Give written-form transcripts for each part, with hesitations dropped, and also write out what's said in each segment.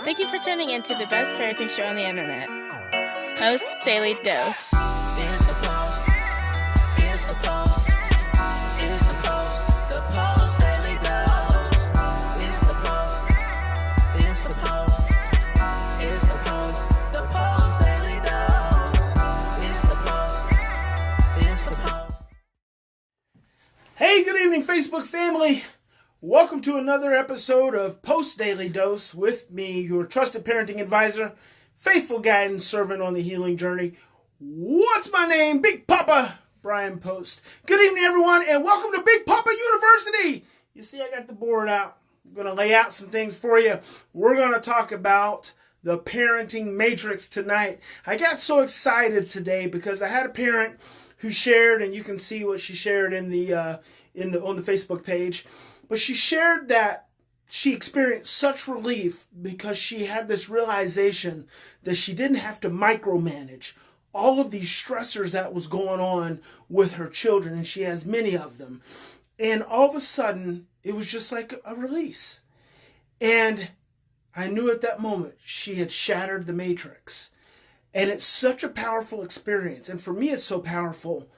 Thank you for tuning in to the best parenting show on the internet, Post Daily Dose. It's the Post. It's the Post. It's the Post. The Post Daily Dose. It's the Post. It's the Post. It's the Post. The Post Daily Dose. It's the Post. It's the Post. Hey, good evening, Facebook family. Welcome to another episode of Post Daily Dose with me, your trusted parenting advisor, faithful guide and servant on the healing journey. What's my name? Big Papa Brian+Post. Good evening, everyone, and welcome to Big Papa University. You see, I got the board out. I'm going to lay out some things for you. We're going to talk about the parenting matrix tonight. I got so excited today because I had a parent who shared, and you can see what she shared on the Facebook page. But she shared that she experienced such relief because she had this realization that she didn't have to micromanage all of these stressors that was going on with her children, and she has many of them. And all of a sudden, it was just like a release. And I knew at that moment she had shattered the matrix. And it's such a powerful experience. And for me, it's so powerful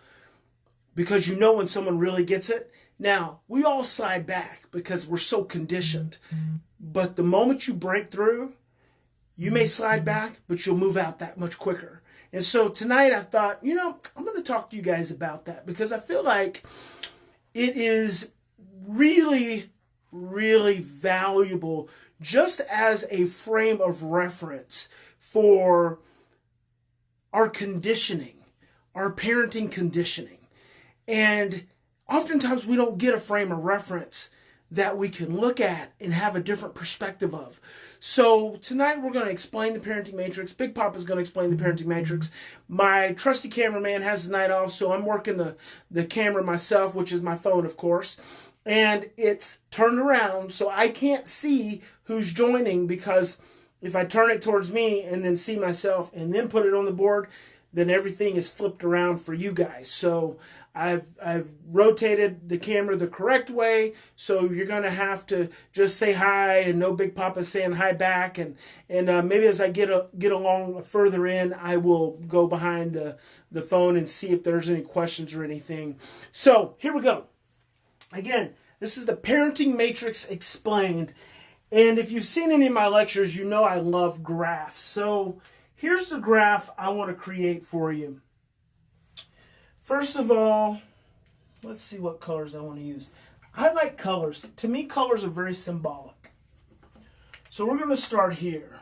because you know when someone really gets it. Now, we all slide back because we're so conditioned. But the moment you break through, you may slide back, but you'll move out that much quicker. And so tonight I thought, I'm going to talk to you guys about that because I feel like it is really, really valuable just as a frame of reference for our conditioning, our parenting conditioning. And oftentimes we don't get a frame of reference that we can look at and have a different perspective of. So tonight we're going to explain the parenting matrix. Big Papa's going to explain the parenting matrix. My trusty cameraman has the night off, so I'm working the camera myself, which is my phone, of course. And it's turned around, so I can't see who's joining because if I turn it towards me and then see myself and then put it on the board, then everything is flipped around for you guys. So I've rotated the camera the correct way, so you're going to have to just say hi and know Big Papa's saying hi back. And maybe as I get along further in, I will go behind the phone and see if there's any questions or anything. So here we go. Again, this is the Parenting Matrix Explained. And if you've seen any of my lectures, you know I love graphs. So here's the graph I want to create for you. First of all, let's see what colors I want to use. I like colors. To me, colors are very symbolic. So we're going to start here.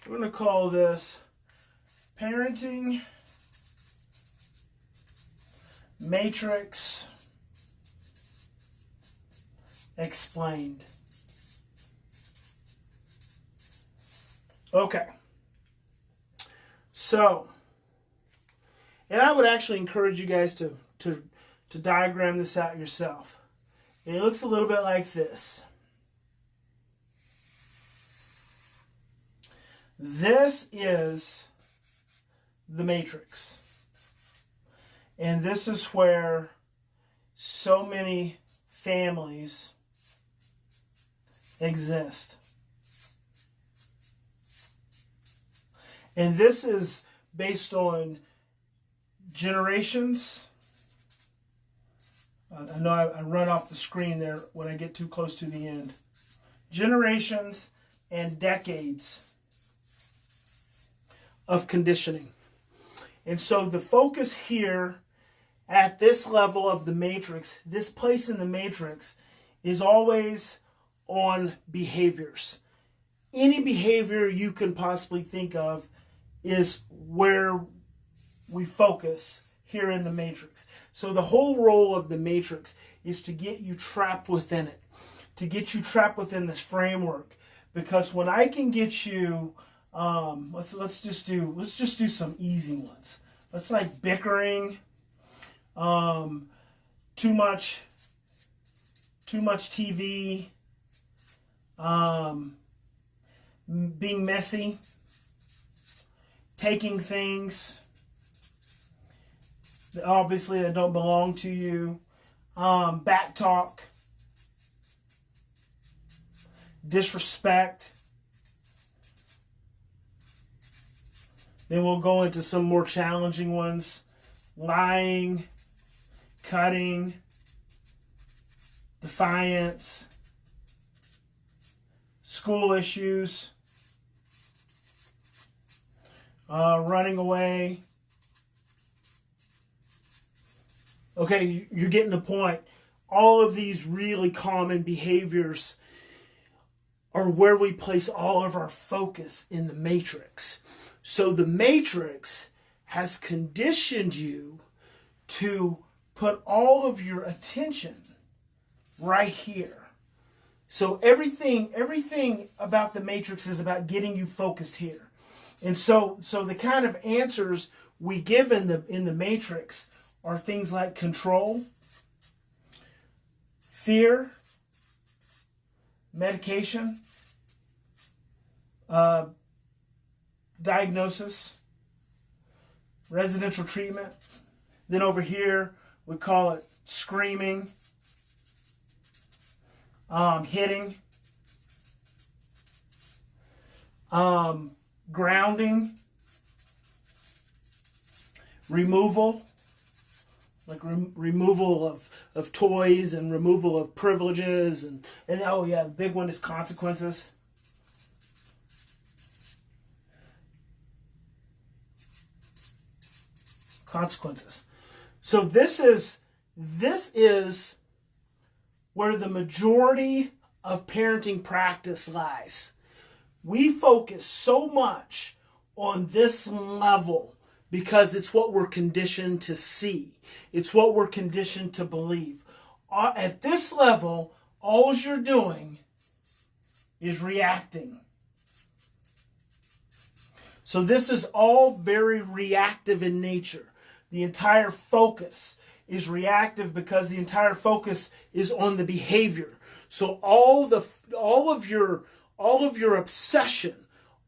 We're going to call this Parenting Matrix Explained. Okay. So, and I would actually encourage you guys to diagram this out yourself. It looks a little bit like this. This is the matrix. And this is where so many families exist. And this is based on generations. I know I run off the screen there when I get too close to the end. Generations and decades of conditioning. And so the focus here at this level of the matrix, this place in the matrix, is always on behaviors. Any behavior you can possibly think of is where we focus here in the matrix. So the whole role of the matrix is to get you trapped within it, to get you trapped within this framework. Because when I can get you, let's just do some easy ones. Let's like bickering, too much TV, being messy, taking things obviously that don't belong to you, back talk, disrespect, Then we'll go into some more challenging ones. Lying, cutting, defiance, school issues, running away. Okay, you're getting the point. All of these really common behaviors are where we place all of our focus in the matrix. So the matrix has conditioned you to put all of your attention right here. So everything about the matrix is about getting you focused here. And so the kind of answers we give in the matrix are things like control, fear, medication, diagnosis, residential treatment. Then over here, we call it screaming, hitting, grounding, removal, like removal of toys and removal of privileges, and oh yeah, the big one is consequences. Consequences. So this is where the majority of parenting practice lies. We focus so much on this level because it's what we're conditioned to see. It's what we're conditioned to believe. At this level, all you're doing is reacting. So this is all very reactive in nature. The entire focus is reactive because the entire focus is on the behavior. So all of your obsession,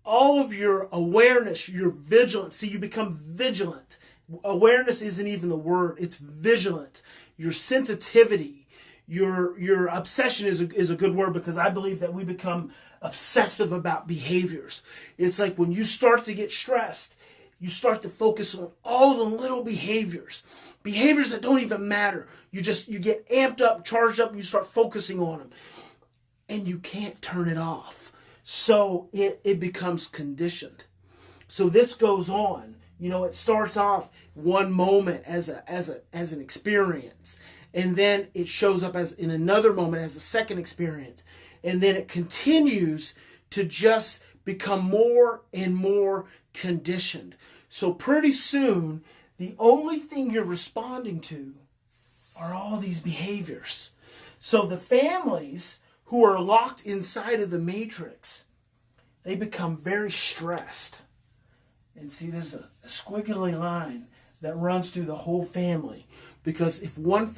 all of your awareness, your vigilance. See, you become vigilant. Awareness isn't even the word, it's vigilant. Your sensitivity, your obsession is a good word, because I believe that we become obsessive about behaviors. It's like when you start to get stressed, you start to focus on all the little behaviors that don't even matter. You get amped up, charged up, and you start focusing on them. And you can't turn it off. So it becomes conditioned. So this goes on. It starts off one moment as an experience. And then it shows up as in another moment as a second experience. And then it continues to just become more and more conditioned. So pretty soon, the only thing you're responding to are all these behaviors. So the families who are locked inside of the matrix, they become very stressed. And see, there's a squiggly line that runs through the whole family. Because if one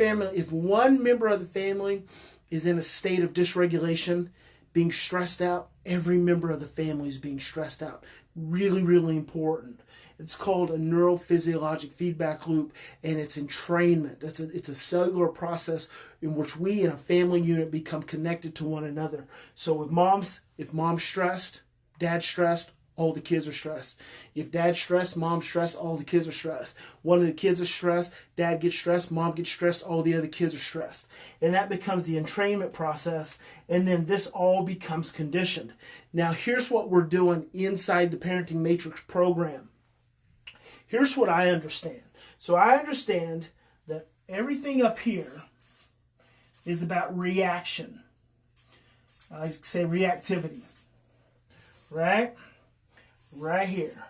member of the family is in a state of dysregulation, being stressed out, every member of the family is being stressed out. Really, really important. It's called a neurophysiologic feedback loop, and it's entrainment. It's a cellular process in which we in a family unit become connected to one another. So if mom's stressed, dad's stressed, all the kids are stressed. If dad's stressed, mom's stressed, all the kids are stressed. One of the kids is stressed, dad gets stressed, mom gets stressed, all the other kids are stressed. And that becomes the entrainment process, and then this all becomes conditioned. Now here's what we're doing inside the Parenting Matrix program. Here's what I understand. So I understand that everything up here is about reaction. I say reactivity. Right? Right here.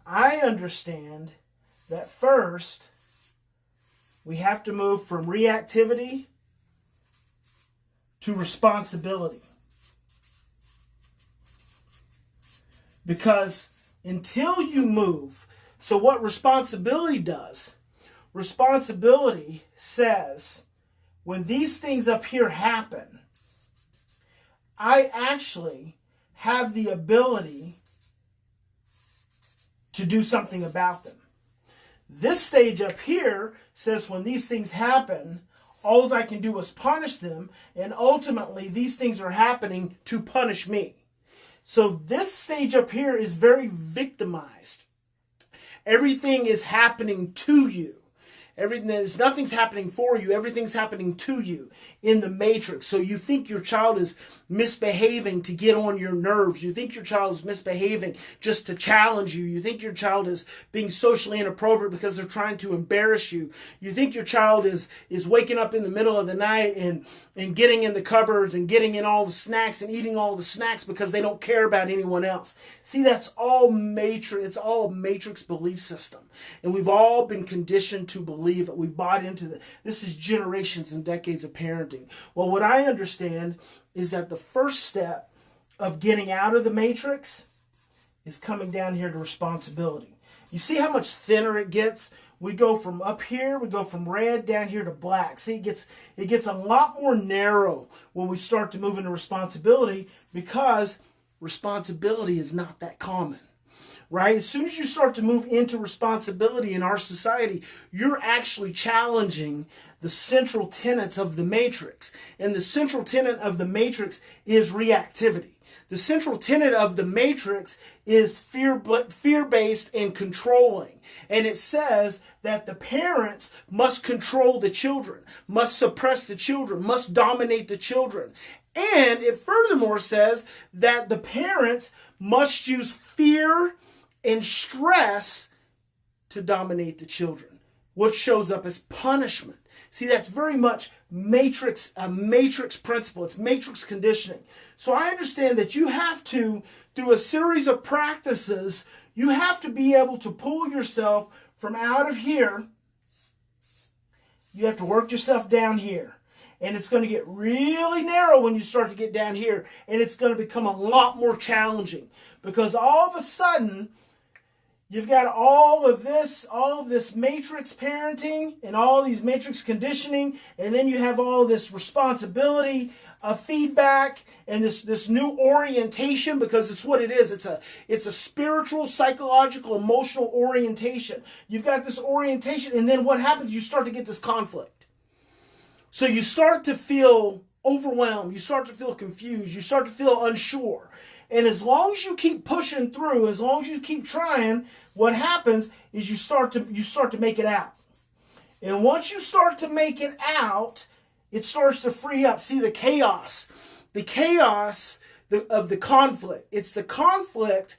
I understand that first we have to move from reactivity to responsibility. Because until you move, so what responsibility does, responsibility says, when these things up here happen, I actually have the ability to do something about them. This stage up here says when these things happen, all I can do is punish them, and ultimately these things are happening to punish me. So this stage up here is very victimized. Everything is happening to you. Nothing's happening for you. Everything's happening to you in the matrix. So you think your child is misbehaving to get on your nerves. You think your child is misbehaving just to challenge you. You think your child is being socially inappropriate because they're trying to embarrass you. You think your child is waking up in the middle of the night and getting in the cupboards and getting in all the snacks and eating all the snacks because they don't care about anyone else. See, that's all matrix. It's all a matrix belief system. And we've all been conditioned to believe it. We've bought into this is generations and decades of parenting. Well, what I understand is that the first step of getting out of the matrix is coming down here to responsibility. You see how much thinner it gets? We go from up here, we go from red down here to black. See, it gets a lot more narrow when we start to move into responsibility, because responsibility is not that common. Right? As soon as you start to move into responsibility in our society, you're actually challenging the central tenets of the matrix. And the central tenet of the matrix is reactivity. The central tenet of the matrix is fear-based and controlling. And it says that the parents must control the children, must suppress the children, must dominate the children. And it furthermore says that the parents must use fear and stress to dominate the children. What shows up as punishment. See, that's very much a matrix principle. It's matrix conditioning. So I understand that you have to, through a series of practices, you have to be able to pull yourself from out of here. You have to work yourself down here. And it's going to get really narrow when you start to get down here. And it's going to become a lot more challenging. Because all of a sudden, you've got all of this matrix parenting and all these matrix conditioning, and then you have all this responsibility, feedback, and this new orientation, because it's what it is. It's a spiritual, psychological, emotional orientation. You've got this orientation, and then what happens? You start to get this conflict. So you start to feel overwhelmed. You start to feel confused. You start to feel unsure. And as long as you keep pushing through, as long as you keep trying, what happens is you start to make it out. And once you start to make it out, it starts to free up. See, the chaos of the conflict. It's the conflict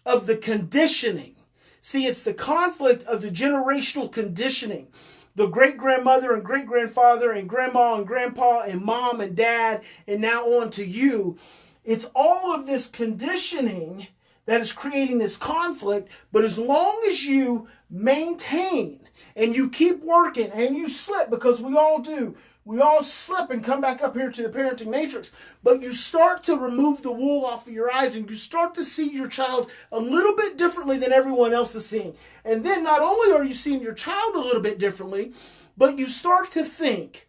of the conditioning. See, it's the conflict of the generational conditioning. The great-grandmother and great-grandfather and grandma and grandpa and mom and dad, and now on to you. It's all of this conditioning that is creating this conflict, but as long as you maintain and you keep working and you slip, because we all do, we all slip and come back up here to the parenting matrix, but you start to remove the wool off of your eyes and you start to see your child a little bit differently than everyone else is seeing. And then not only are you seeing your child a little bit differently, but you start to think,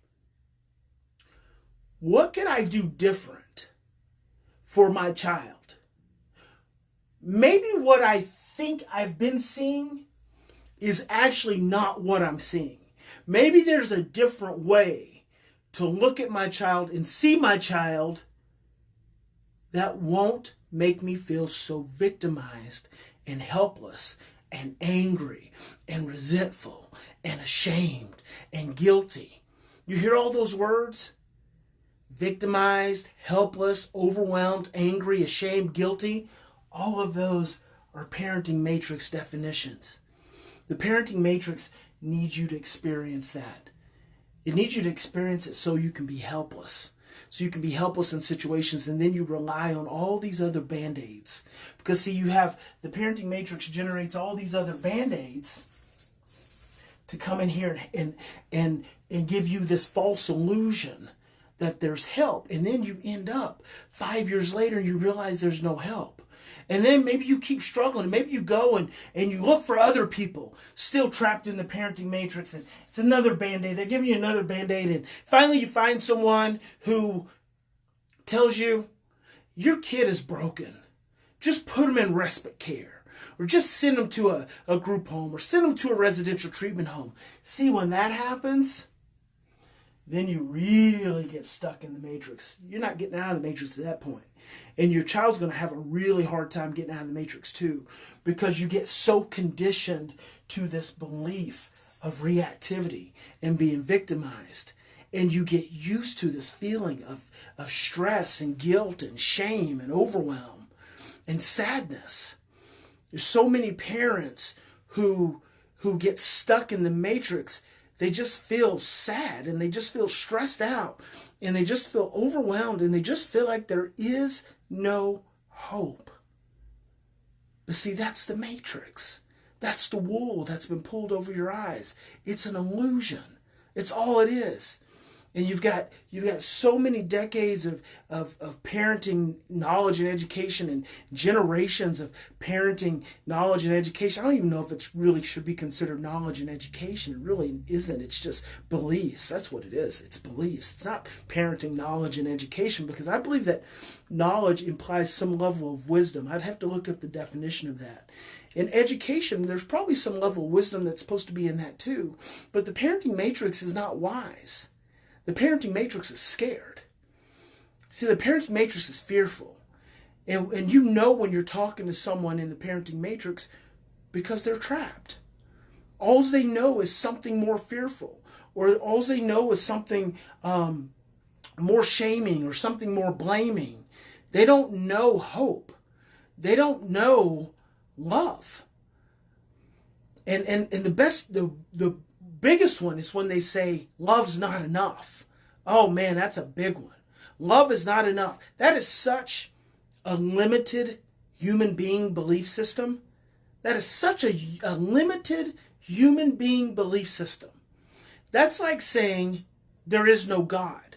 what can I do different for my child? Maybe what I think I've been seeing is actually not what I'm seeing. Maybe there's a different way to look at my child and see my child that won't make me feel so victimized and helpless and angry and resentful and ashamed and guilty. You hear all those words? Victimized, helpless, overwhelmed, angry, ashamed, guilty. All of those are parenting matrix definitions. The parenting matrix needs you to experience that. It needs you to experience it so you can be helpless. So you can be helpless in situations, and then you rely on all these other band-aids. Because see, you have the parenting matrix generates all these other band-aids to come in here and give you this false illusion that there's help. And then you end up 5 years later and you realize there's no help. And then maybe you keep struggling. Maybe you go and you look for other people still trapped in the parenting matrix. And it's another Band-Aid. They're giving you another Band-Aid. And finally you find someone who tells you, your kid is broken. Just put them in respite care. Or just send them to a group home. Or send them to a residential treatment home. See, when that happens, then you really get stuck in the matrix. You're not getting out of the matrix at that point. And your child's going to have a really hard time getting out of the matrix too, because you get so conditioned to this belief of reactivity and being victimized. And you get used to this feeling of stress and guilt and shame and overwhelm and sadness. There's so many parents who get stuck in the matrix. They just feel sad and they just feel stressed out and they just feel overwhelmed and they just feel like there is no hope. But see, that's the matrix. That's the wool that's been pulled over your eyes. It's an illusion. It's all it is. And you've got so many decades of parenting knowledge and education and generations of parenting knowledge and education. I don't even know if it's really should be considered knowledge and education. It really isn't. It's just beliefs. That's what it is. It's beliefs. It's not parenting knowledge and education, because I believe that knowledge implies some level of wisdom. I'd have to look up the definition of that. In education, there's probably some level of wisdom that's supposed to be in that too. But the parenting matrix is not wise. The parenting matrix is scared. See, the parenting matrix is fearful. And you know when you're talking to someone in the parenting matrix because they're trapped. All they know is something more fearful. Or all they know is something more shaming or something more blaming. They don't know hope. They don't know love. And the biggest one is when they say love's not enough. Oh man, that's a big one. Love is not enough. That is such a limited human being belief system. That is such a limited human being belief system. That's like saying there is no God.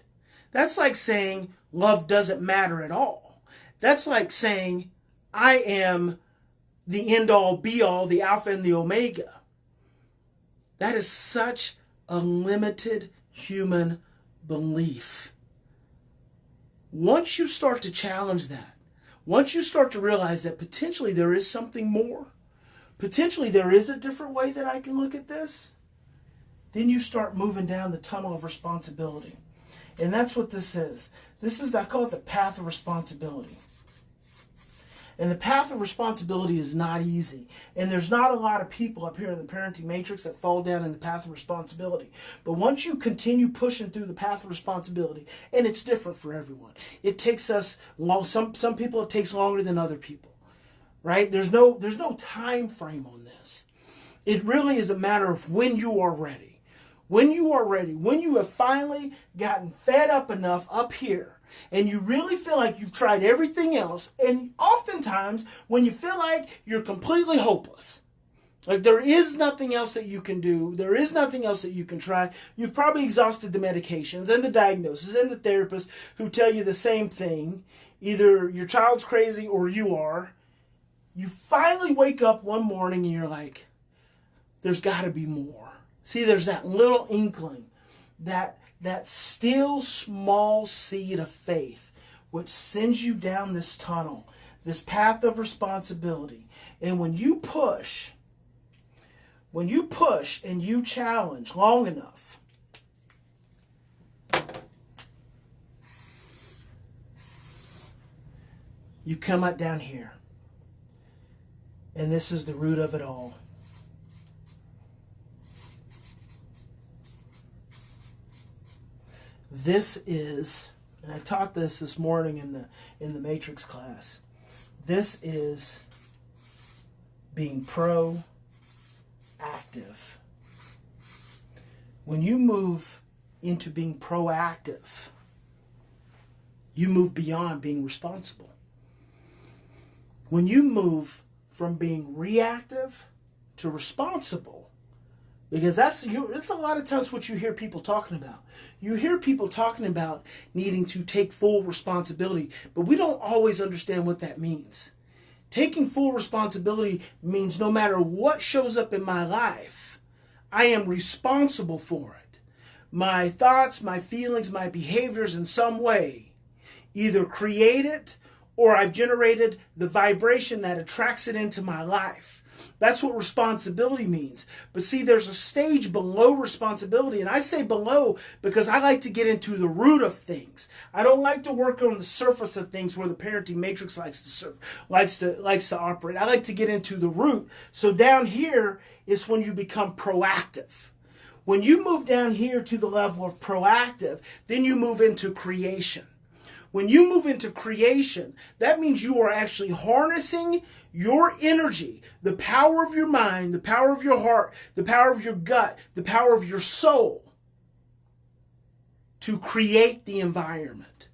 That's like saying love doesn't matter at all. That's like saying I am the end all be all, the Alpha and the Omega. That is such a limited human belief. Once you start to challenge that, once you start to realize that potentially there is something more, potentially there is a different way that I can look at this, then you start moving down the tunnel of responsibility. And that's what this is. I call it the path of responsibility. And the path of responsibility is not easy. And there's not a lot of people up here in the parenting matrix that fall down in the path of responsibility. But once you continue pushing through the path of responsibility, and it's different for everyone. It takes us long. Some people it takes longer than other people. Right? There's no time frame on this. It really is a matter of when you are ready. When you are ready, when you have finally gotten fed up enough up here, and you really feel like you've tried everything else, and oftentimes when you feel like you're completely hopeless, like there is nothing else that you can do, there is nothing else that you can try, you've probably exhausted the medications and the diagnosis and the therapists who tell you the same thing, either your child's crazy or you are, you finally wake up one morning and you're like, there's got to be more. See, there's that little inkling, that still small seed of faith, which sends you down this tunnel, this path of responsibility. And when you push and you challenge long enough, you come up down here. And this is the root of it all. This is, and I taught this morning in the Matrix class. This is being proactive. When you move into being proactive, you move beyond being responsible. When you move from being reactive to responsible, because that's a lot of times what you hear people talking about. You hear people talking about needing to take full responsibility, but we don't always understand what that means. Taking full responsibility means no matter what shows up in my life, I am responsible for it. My thoughts, my feelings, my behaviors in some way either create it or I've generated the vibration that attracts it into my life. That's what responsibility means. But see, there's a stage below responsibility, and I say below because I like to get into the root of things. I don't like to work on the surface of things where the parenting matrix likes to operate. I like to get into the root. So down here is when you become proactive. When you move down here to the level of proactive, then you move into creation. When you move into creation, that means you are actually harnessing your energy, the power of your mind, the power of your heart, the power of your gut, the power of your soul to create the environment.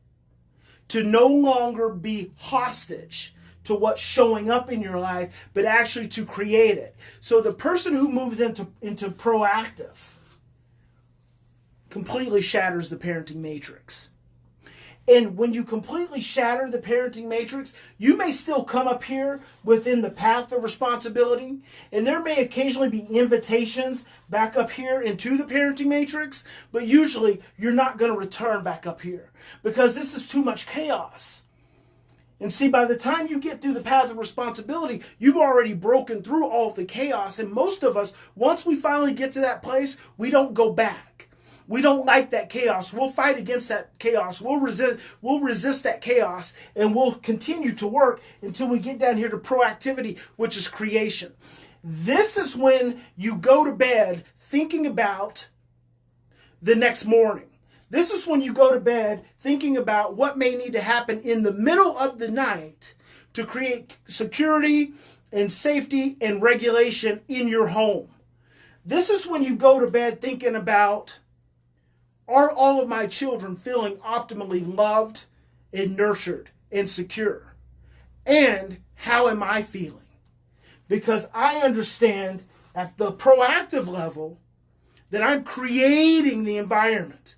To no longer be hostage to what's showing up in your life, but actually to create it. So the person who moves into proactive completely shatters the parenting matrix. And when you completely shatter the parenting matrix, you may still come up here within the path of responsibility, and there may occasionally be invitations back up here into the parenting matrix, but usually you're not going to return back up here because this is too much chaos. And see, by the time you get through the path of responsibility, you've already broken through all of the chaos, and most of us, once we finally get to that place, we don't go back. We don't like that chaos. We'll fight against that chaos. We'll resist that chaos, and we'll continue to work until we get down here to proactivity, which is creation. This is when you go to bed thinking about the next morning. This is when you go to bed thinking about what may need to happen in the middle of the night to create security and safety and regulation in your home. This is when you go to bed thinking about, are all of my children feeling optimally loved and nurtured and secure? And how am I feeling? Because I understand at the proactive level that I'm creating the environment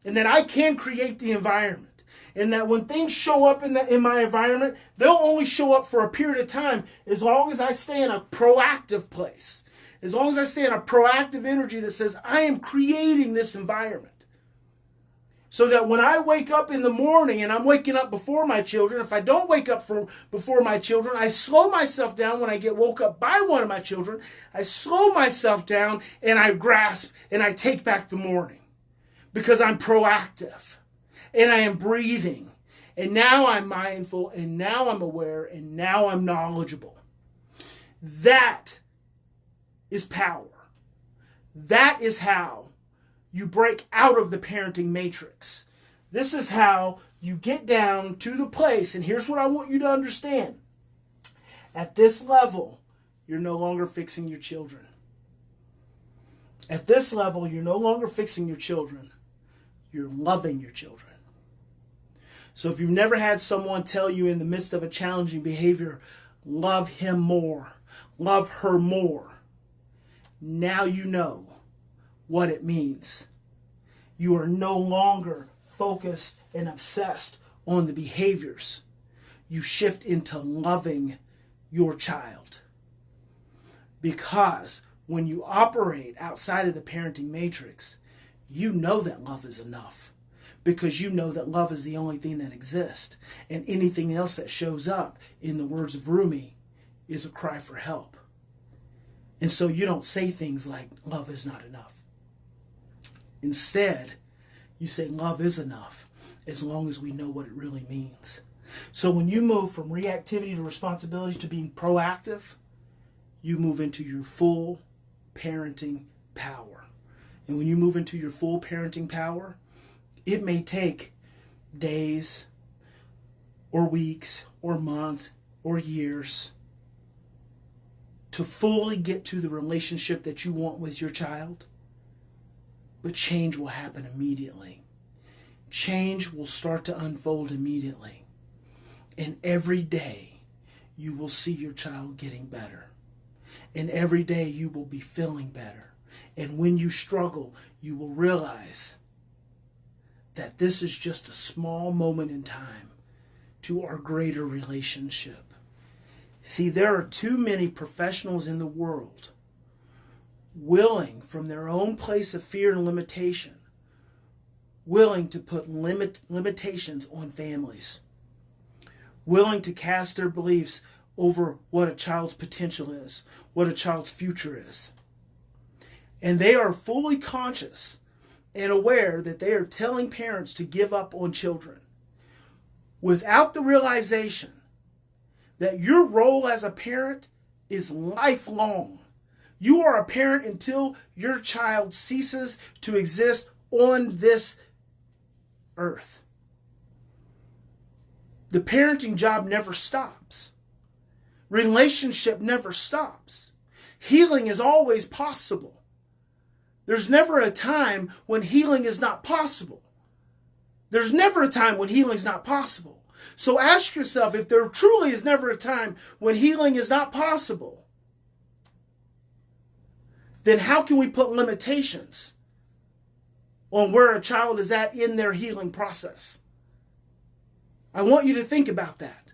and that I can create the environment. And that when things show up in my environment, they'll only show up for a period of time as long as I stay in a proactive place. As long as I stay in a proactive energy that says, I am creating this environment. So that when I wake up in the morning and I'm waking up before my children, if I don't wake up before my children, I slow myself down when I get woke up by one of my children. I slow myself down and I grasp and I take back the morning because I'm proactive and I am breathing. And now I'm mindful and now I'm aware and now I'm knowledgeable. That is power. That is how you break out of the parenting matrix. This is how you get down to the place, and here's what I want you to understand. At this level, you're no longer fixing your children. At this level, you're no longer fixing your children. You're loving your children. So if you've never had someone tell you in the midst of a challenging behavior, love him more, love her more, now you know what it means. You are no longer focused and obsessed on the behaviors. You shift into loving your child. Because when you operate outside of the parenting matrix, you know that love is enough. Because you know that love is the only thing that exists. And anything else that shows up, in the words of Rumi, is a cry for help. And so you don't say things like, love is not enough. Instead, you say love is enough as long as we know what it really means. So when you move from reactivity to responsibility to being proactive, you move into your full parenting power. And when you move into your full parenting power, it may take days or weeks or months or years to fully get to the relationship that you want with your child. But change will happen immediately. Change will start to unfold immediately. And every day you will see your child getting better. And every day you will be feeling better. And when you struggle, you will realize that this is just a small moment in time to our greater relationship. See, there are too many professionals in the world willing, from their own place of fear and limitation, willing to put limitations on families, willing to cast their beliefs over what a child's potential is, what a child's future is. And they are fully conscious and aware that they are telling parents to give up on children without the realization that your role as a parent is lifelong. You are a parent until your child ceases to exist on this earth. The parenting job never stops. Relationship never stops. Healing is always possible. There's never a time when healing is not possible. There's never a time when healing is not possible. So ask yourself, if there truly is never a time when healing is not possible, then how can we put limitations on where a child is at in their healing process? I want you to think about that.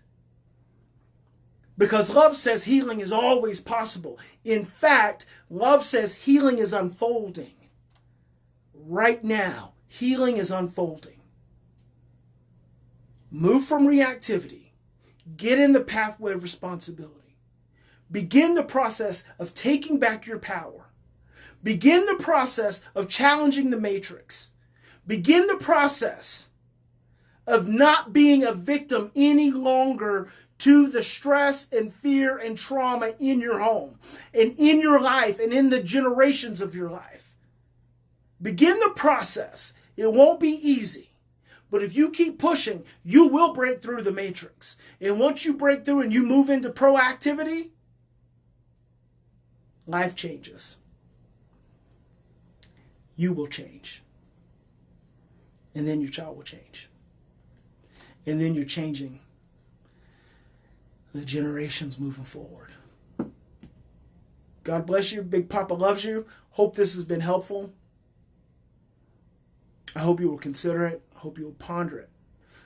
Because love says healing is always possible. In fact, love says healing is unfolding. Right now, healing is unfolding. Move from reactivity. Get in the pathway of responsibility. Begin the process of taking back your power. Begin the process of challenging the matrix. Begin the process of not being a victim any longer to the stress and fear and trauma in your home and in your life and in the generations of your life. Begin the process. It won't be easy. But if you keep pushing, you will break through the matrix. And once you break through and you move into proactivity, life changes. You will change. And then your child will change. And then you're changing the generations moving forward. God bless you. Big Papa loves you. Hope this has been helpful. I hope you will consider it. I hope you will ponder it.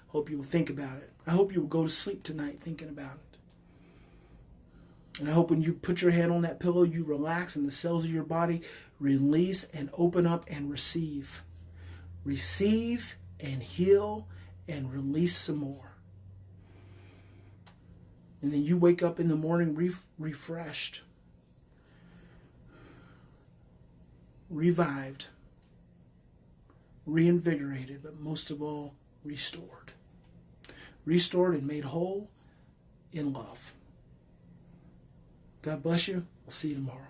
I hope you will think about it. I hope you will go to sleep tonight thinking about it. And I hope when you put your hand on that pillow, you relax and the cells of your body release and open up and receive. Receive and heal and release some more. And then you wake up in the morning refreshed, revived, reinvigorated, but most of all, restored. Restored and made whole in love. God bless you. I'll see you tomorrow.